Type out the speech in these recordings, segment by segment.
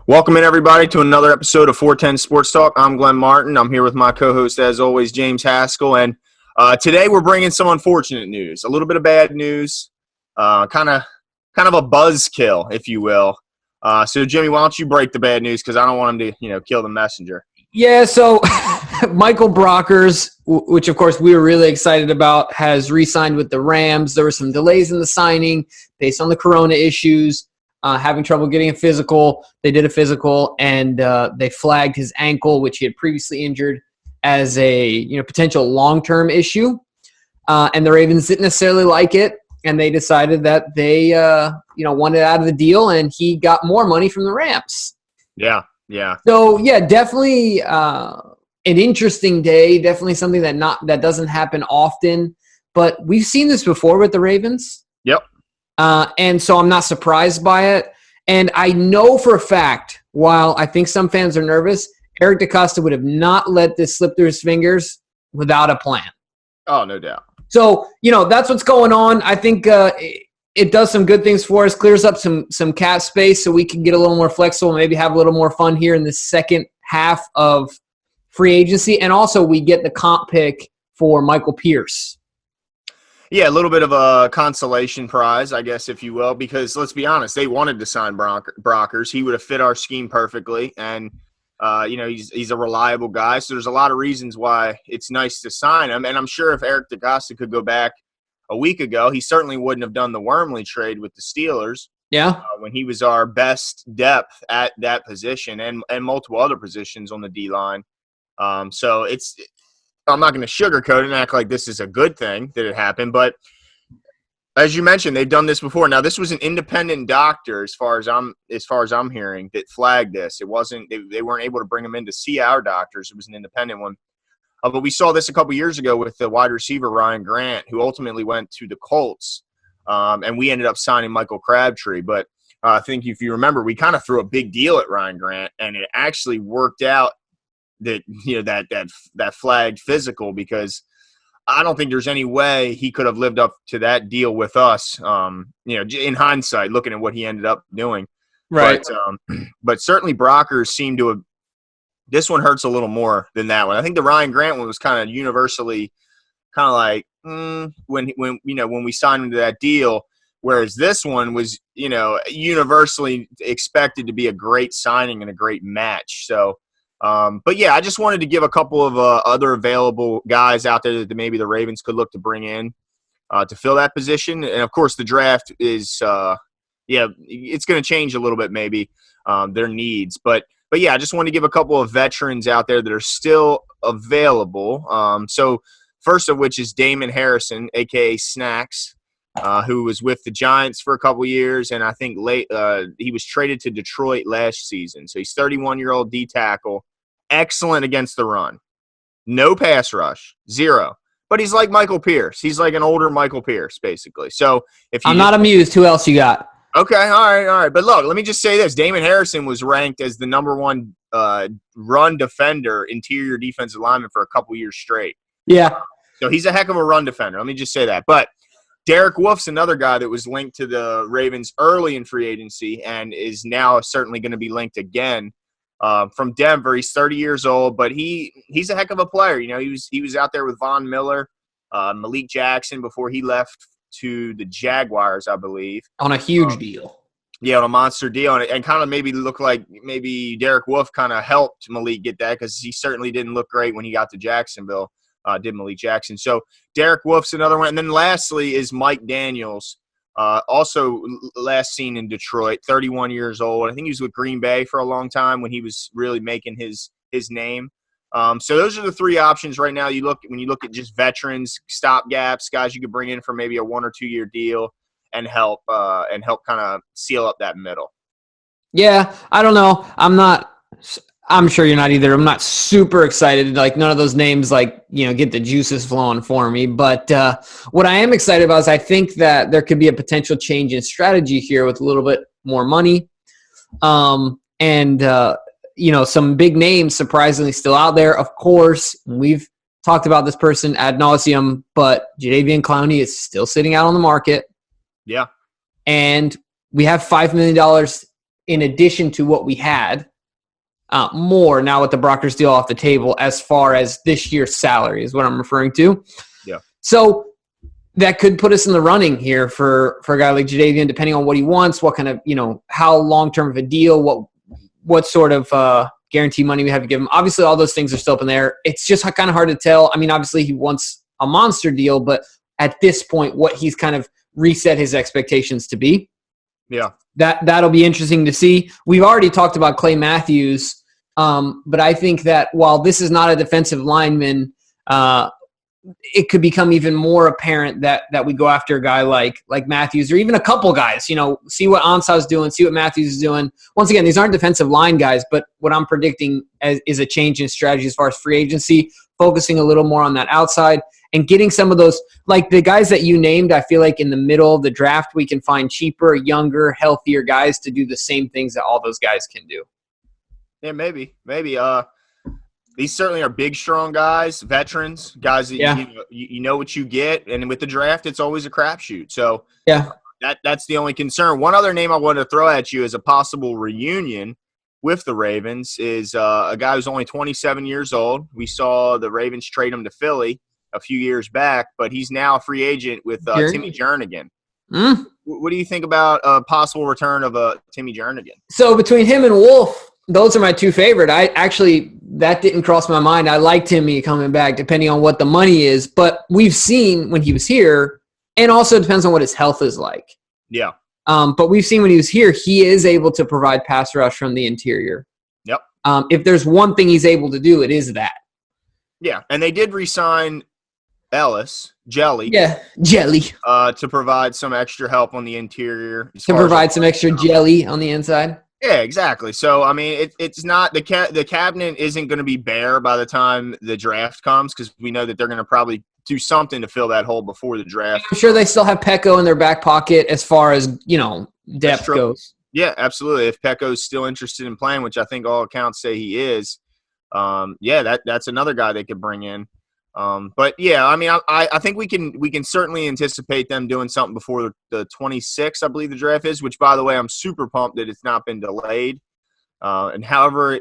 Welcome in, everybody, to another episode of 410 Sports Talk. I'm Glenn Martin. I'm here with my co-host, as always, James Haskell. And today we're bringing some unfortunate news, a little bit of bad news, kind of a buzzkill, if you will. So, Jimmy, why don't you break the bad news, because I don't want him to, kill the messenger. Yeah, so Michael Brockers, which, of course, we were really excited about, has re-signed with the Rams. There were some delays in the signing based on the corona issues. Having trouble getting a physical. They did a physical, and they flagged his ankle, which he had previously injured, as a potential long-term issue. And the Ravens didn't necessarily like it, and they decided that they wanted out of the deal, and he got more money from the Rams. Yeah. So yeah, definitely an interesting day. Definitely something that doesn't happen often, but we've seen this before with the Ravens. Yep. And so I'm not surprised by it. And I know for a fact, while I think some fans are nervous, Eric DeCosta would have not let this slip through his fingers without a plan. Oh, no doubt. So, that's what's going on. I think it does some good things for us, clears up some cap space so we can get a little more flexible, maybe have a little more fun here in the second half of free agency. And also we get the comp pick for Michael Pierce. Yeah, a little bit of a consolation prize, I guess, if you will, because let's be honest, they wanted to sign Brockers. He would have fit our scheme perfectly, and he's a reliable guy. So there's a lot of reasons why it's nice to sign him. And I'm sure if Eric DeCosta could go back a week ago, he certainly wouldn't have done the Wormley trade with the Steelers. Yeah, when he was our best depth at that position and multiple other positions on the D line. So I'm not going to sugarcoat it and act like this is a good thing that it happened, but as you mentioned, they've done this before. Now, this was an independent doctor, as far as I'm hearing, that flagged this. It wasn't they weren't able to bring him in to see our doctors. It was an independent one. But we saw this a couple years ago with the wide receiver Ryan Grant, who ultimately went to the Colts, and we ended up signing Michael Crabtree. But I think if you remember, we kind of threw a big deal at Ryan Grant, and it actually worked out. That flagged physical, because I don't think there's any way he could have lived up to that deal with us. In hindsight, looking at what he ended up doing, right. But certainly Brockers seemed to have. This one hurts a little more than that one. I think the Ryan Grant one was kind of universally, kind of like when we signed him to that deal. Whereas this one was universally expected to be a great signing and a great match. So. But yeah, I just wanted to give a couple of other available guys out there that maybe the Ravens could look to bring in to fill that position. And of course, the draft is, it's going to change a little bit, maybe their needs. But yeah, I just want to give a couple of veterans out there that are still available. So first of which is Damon Harrison, aka Snacks, who was with the Giants for a couple years, and I think he was traded to Detroit last season. So he's 31-year-old D tackle. Excellent against the run. No pass rush. Zero. But he's like Michael Pierce. He's like an older Michael Pierce, basically. So if I'm not amused. Who else you got? Okay, all right. But look, let me just say this. Damon Harrison was ranked as the number one run defender, interior defensive lineman for a couple years straight. Yeah. So he's a heck of a run defender. Let me just say that. But Derek Wolf's another guy that was linked to the Ravens early in free agency and is now certainly going to be linked again. From Denver. He's 30 years old, but he's a heck of a player. He was out there with Von Miller, Malik Jackson before he left to the Jaguars, I believe. On a huge deal. Yeah, on a monster deal. And kind of maybe look like maybe Derek Wolf kind of helped Malik get that, because he certainly didn't look great when he got to Jacksonville, did Malik Jackson. So Derek Wolf's another one. And then lastly is Mike Daniels. Also last seen in Detroit, 31 years old. I think he was with Green Bay for a long time when he was really making his name. So those are the three options right now. When you look at just veterans, stopgaps, guys you could bring in for maybe a 1 or 2 year deal and help kind of seal up that middle. Yeah, I don't know. I'm sure you're not either. I'm not super excited. Like, none of those names, get the juices flowing for me. But what I am excited about is I think that there could be a potential change in strategy here with a little bit more money. And some big names surprisingly still out there. Of course, we've talked about this person ad nauseum, but Jadeveon Clowney is still sitting out on the market. Yeah. And we have $5 million in addition to what we had, more now with the Brockers deal off the table as far as this year's salary is what I'm referring to. Yeah. So that could put us in the running here for a guy like Jadeveon, depending on what he wants, what kind of, how long-term of a deal, what sort of guarantee money we have to give him. Obviously, all those things are still up in there. It's just kind of hard to tell. I mean, obviously, he wants a monster deal, but at this point, what he's kind of reset his expectations to be. Yeah. That'll be interesting to see. We've already talked about Clay Matthews, but I think that while this is not a defensive lineman, it could become even more apparent that we go after a guy like Matthews, or even a couple guys, see what Ansah's doing, see what Matthews is doing. Once again, these aren't defensive line guys, but what I'm predicting is a change in strategy as far as free agency, focusing a little more on that outside and getting some of those, like the guys that you named. I feel like in the middle of the draft, we can find cheaper, younger, healthier guys to do the same things that all those guys can do. Yeah, maybe. These certainly are big, strong guys, veterans, guys that you know what you get. And with the draft, it's always a crapshoot. So yeah, that's the only concern. One other name I wanted to throw at you as a possible reunion with the Ravens is a guy who's only 27 years old. We saw the Ravens trade him to Philly a few years back, but he's now a free agent with Timmy Jernigan. What do you think about a possible return of Timmy Jernigan? So between him and Wolf, those are my two favorite. That didn't cross my mind. I like Timmy coming back, depending on what the money is. But we've seen when he was here, and also depends on what his health is like. Yeah. But we've seen when he was here, he is able to provide pass rush from the interior. Yep. If there's one thing he's able to do, it is that. Yeah, and they did re-sign Jelly. Yeah, Jelly. To provide some extra help on the interior. To provide some extra jelly on the inside. Yeah, exactly. So, I mean, it's not the cabinet isn't going to be bare by the time the draft comes, because we know that they're going to probably do something to fill that hole before the draft. I'm sure they still have Pecco in their back pocket as far as, depth goes. Yeah, absolutely. If Pecco's still interested in playing, which I think all accounts say he is, that's another guy they could bring in. But yeah, I mean, I think we can certainly anticipate them doing something before the 26th, I believe the draft is, which, by the way, I'm super pumped that it's not been delayed. And however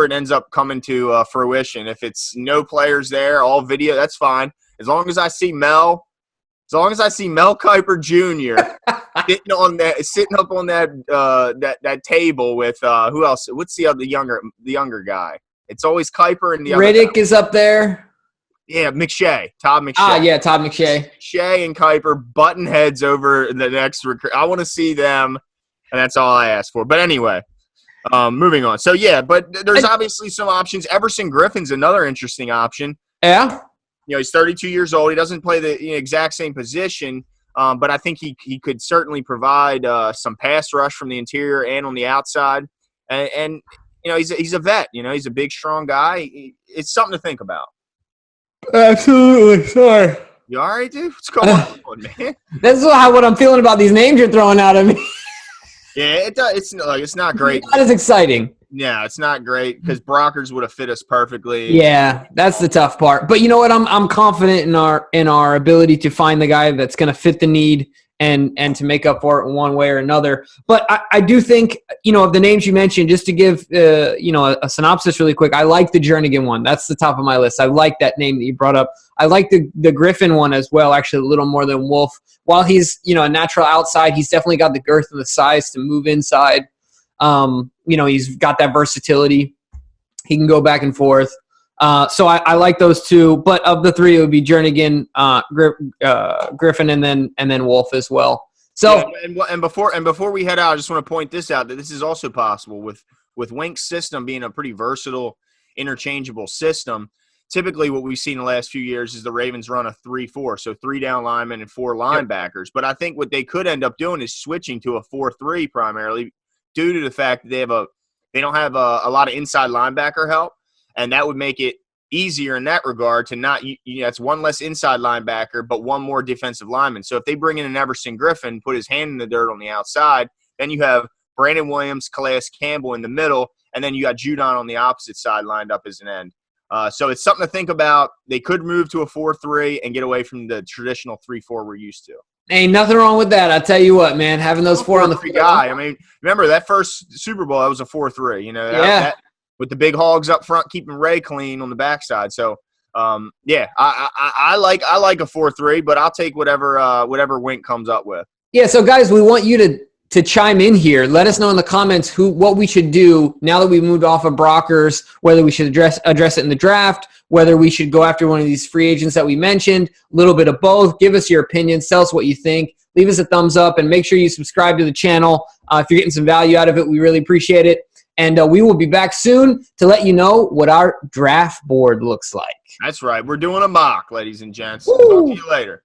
it ends up coming to fruition, if it's no players there, all video, that's fine. As long as I see Mel Kiper Jr. sitting up on that table with who else? What's the younger guy? It's always Kiper and the other Riddick guy. is up there. Yeah, Todd McShay. Yeah, Todd McShay. McShay and Kiper button heads over the next recruit. I want to see them, and that's all I ask for. But anyway, moving on. So, yeah, but there's obviously some options. Everson Griffin's another interesting option. Yeah. He's 32 years old. He doesn't play the exact same position, but I think he could certainly provide some pass rush from the interior and on the outside. And he's a vet. He's a big, strong guy. It's something to think about. Absolutely. Sorry. You all right, dude? What's going on, man? That's what I'm feeling about these names you're throwing out at me. Yeah, it's not great. Not as exciting. Yeah, it's not great because Brockers would have fit us perfectly. Yeah, that's the tough part. But you know what? I'm confident in our ability to find the guy that's going to fit the need and to make up for it in one way or another. But I do think, of the names you mentioned, just to give, a synopsis really quick, I like the Jernigan one. That's the top of my list. I like that name that you brought up. I like the Griffin one as well, actually a little more than Wolf. While he's, a natural outside, he's definitely got the girth and the size to move inside. He's got that versatility. He can go back and forth. So I like those two, but of the three, it would be Jernigan, Griffin, and then Wolf as well. So and before we head out, I just want to point this out that this is also possible with Wink's system being a pretty versatile, interchangeable system. Typically, what we've seen in the last few years is the Ravens run a 3-4, so 3 down linemen and 4 linebackers. But I think what they could end up doing is switching to a 4-3 primarily, due to the fact that they don't have a lot of inside linebacker help. And that would make it easier in that regard to not it's one less inside linebacker, but one more defensive lineman. So if they bring in an Everson Griffin, put his hand in the dirt on the outside, then you have Brandon Williams, Calais Campbell in the middle, and then you got Judon on the opposite side lined up as an end. So it's something to think about. They could move to a 4-3 and get away from the traditional 3-4 we're used to. Ain't nothing wrong with that. I tell you what, man, having those four on the field. Guy. I mean, remember that first Super Bowl? That was a 4-3. You know, that with the big hogs up front, keeping Ray clean on the backside. So, yeah, I like a 4-3, but I'll take whatever Wink comes up with. Yeah. So, guys, we want you to chime in here. Let us know in the comments what we should do now that we've moved off of Brockers, whether we should address it in the draft, whether we should go after one of these free agents that we mentioned, a little bit of both. Give us your opinions. Tell us what you think. Leave us a thumbs up and make sure you subscribe to the channel. If you're getting some value out of it, we really appreciate it. And we will be back soon to let you know what our draft board looks like. That's right. We're doing a mock, ladies and gents. Woo! Talk to you later.